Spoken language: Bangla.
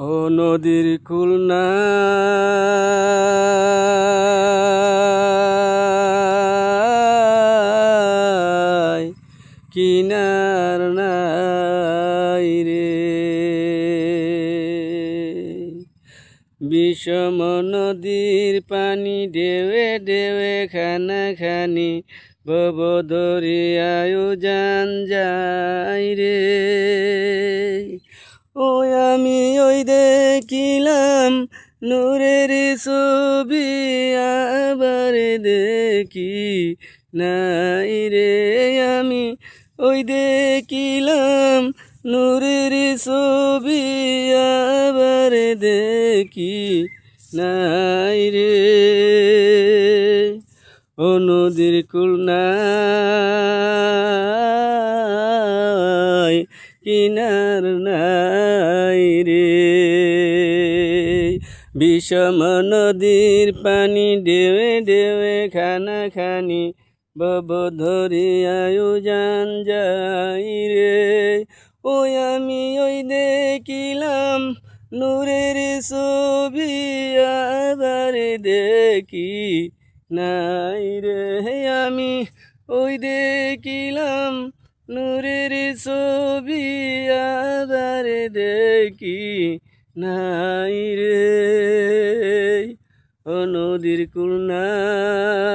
ও নদীর কূল নাই, কিনার নাই রে। বিষম নদীর পানি ঢেউে ঢেউে খানা খানি, ভব দরিয়ায় জান যাই রে। ওই আমি ওই দেখিলাম নূরের ছবি, আবার দেখি নাই রে। আমি ওই দেখিলাম নূরের ছবি, আবার দেখি নাই রে। ও নদীর কূল নাই, কিনার নাই রে। বিষম নদীর পানি ঢেউে ঢেউে খানা খানি, ভব দরিয়ায় জান যাই রে। ওই আমি ওই দেখিলাম নূরের ছবি, আবার দেখি নাই রে। আমি ওই দেখিলাম নূরের ছবি, আবার দেখি নাই রে। ও নদীর কূল নাই।